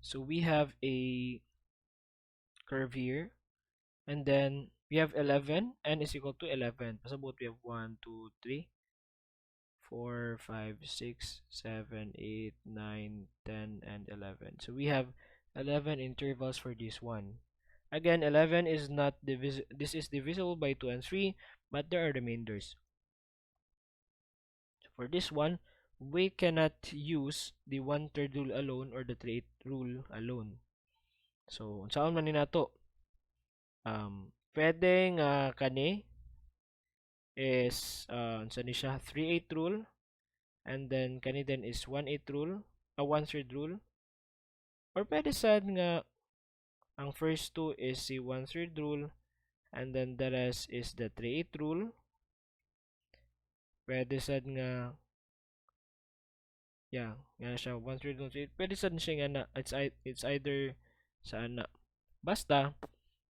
So we have a curve here, and then we have 11. N is equal to 11. Pasabot we have 1, 2, 3, 4, 5, 6, 7, 8, 9, 10, and 11. So we have 11 intervals for this one. Again, 11 is not this is divisible by 2 and 3, but there are remainders. So for this one, we cannot use the 1/3 rule alone or the 3/8 rule alone. So, saan man ni nato? Pwede nga kani is saan ni siya 3/8 rule, and then kani din is 1/8 rule, a 1/3 rule, or pwede sad nga ang first two is si 1/3 rule, and then the rest is the 3/8 rule. Pwede sad nga yeah, nga siya 1/3 rule. Pwede sad siya nga na it's either saan na. Basta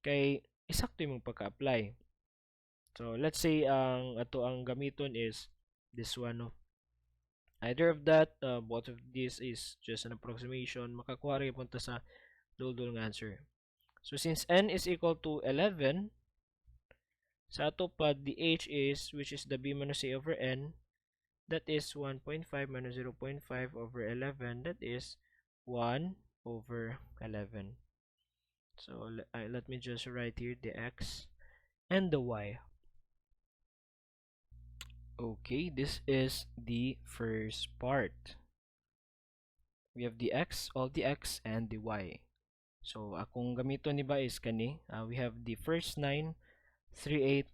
kay isakto yung pagka-apply. So let's say ang ato ang gamiton is this one, no? Either of that, both of these is just an approximation, makakuha rin punta sa dul-dul nga answer. So since n is equal to 11, sa ato pa the h is, which is the b minus a over n, that is 1.5 minus 0.5 over 11, that is 1 over 11. So let me just write here the x and the y. Okay, this is the first part. We have the x, all the x, and the y. So akong gamiton ni ba is kani, we have the first 9, 3/8,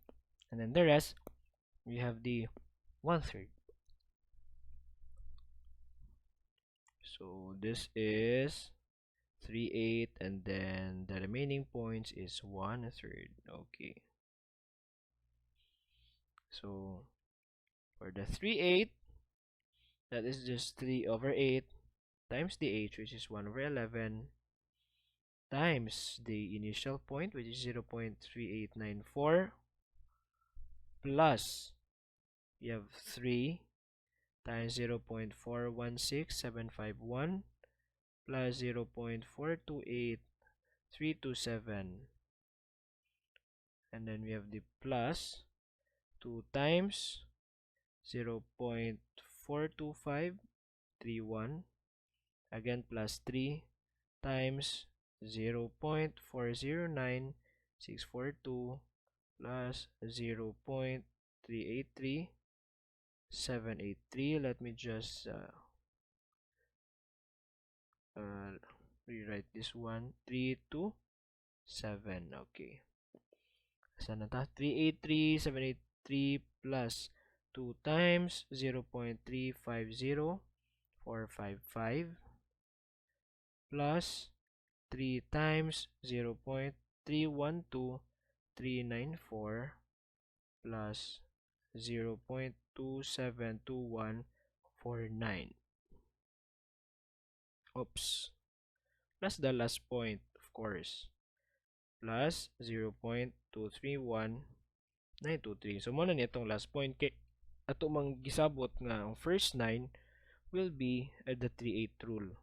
and then the rest, we have the 1/3. So this is 3/8, and then the remaining points is 1/3. Okay. So for the 3/8, that is just 3 over 8 times the h, which is 1 over 11, times the initial point, which is 0.3894, plus we have 3 times 0.416751 plus 0.428327, and then we have the plus 2 times 0.42531, again plus 3 times 0.409642 plus 0.383783. Let me just rewrite this one. 327. Okay. Saan na ta? 383783 plus 2 times 0.350455 plus 3 times 0.312394 plus 0.272149. Oops. Plus the last point, of course. Plus 0.231923. So, muna nitong last point. Kay ato mang gisabot nga ang first 9 will be the 3/8 rule.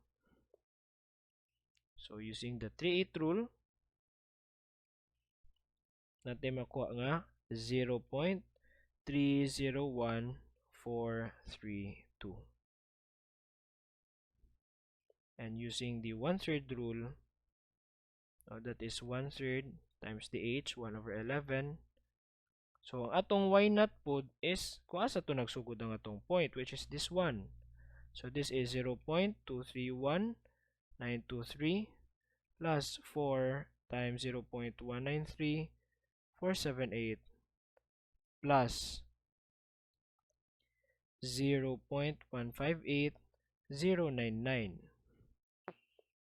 So, using the 3/8 rule, natin makuha nga 0.301432. And using the 1/3 rule, that is 1/3 times the h, 1 over 11. So, ang atong y naught pod is, kung asa to nagsugod ang atong point, which is this one. So, this is 0.231923 plus 4 times 0.193478 plus 0.158099.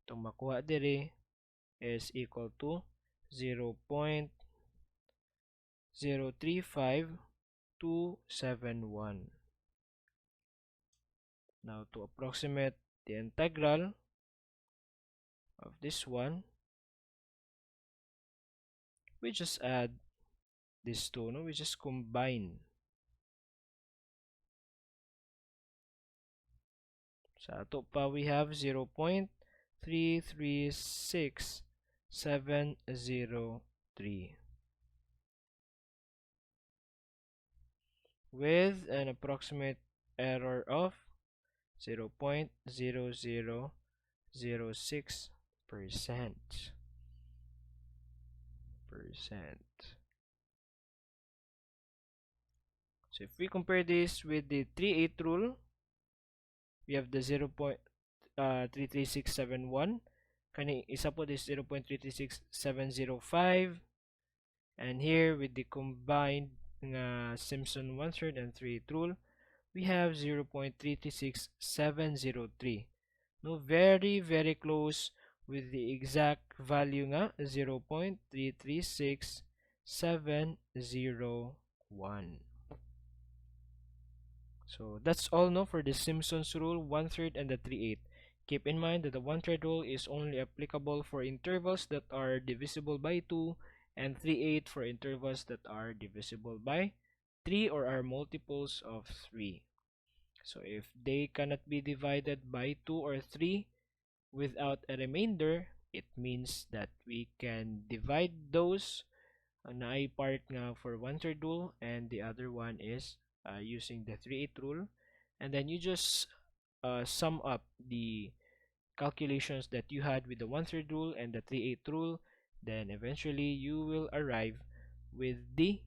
Itong makuha dire is equal to 0.035271. Now, to approximate the integral of this one, we just add these two, no? We just combine. Sa ato pa, we have 0.035271 336703 with an approximate error of 0.0006%. So if we compare this with the 3/8 rule, we have the 0.33671. Kani isa po is 0.336705, and here with the combined Simpson 1/3 and 3/8 rule, we have 0.336703. No, very close with the exact value nga 0.336701. So that's all no for the Simpsons rule 1/3 and the 3/8. Keep in mind that the 1/3 rule is only applicable for intervals that are divisible by 2, and 3/8 for intervals that are divisible by 3 or are multiples of 3. So if they cannot be divided by 2 or 3 without a remainder, it means that we can divide those na ay part nga for 1/3 rule, and the other one is using the 3/8 rule, and then you just sum up the calculations that you had with the 1/3 rule and the 3/8 rule. Then eventually you will arrive with the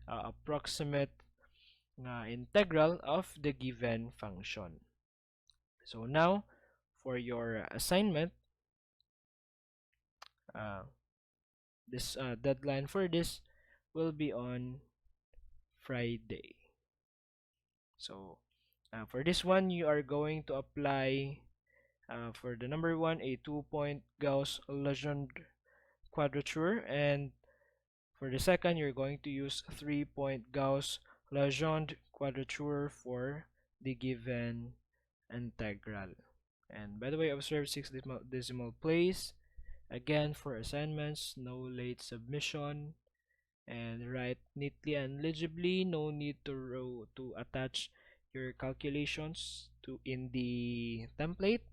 approximate integral of the given function. So now for your assignment, this deadline for this will be on Friday. So for this one, you are going to apply for the number 1 a 2-point Gauss-Legendre quadrature, and for the second, you're going to use 3-point Gauss-Legendre quadrature for the given integral. And by the way, observe 6 decimal place. Again, for assignments, no late submission, and write neatly and legibly. No need to attach your calculations to in the template,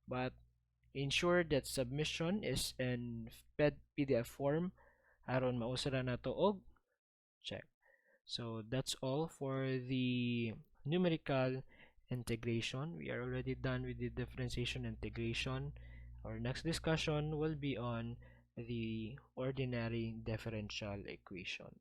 but ensure that submission is in PDF form aron mausara nato og check. So that's all for the numerical integration. We are already done with the differentiation integration. Our next discussion will be on the ordinary differential equation.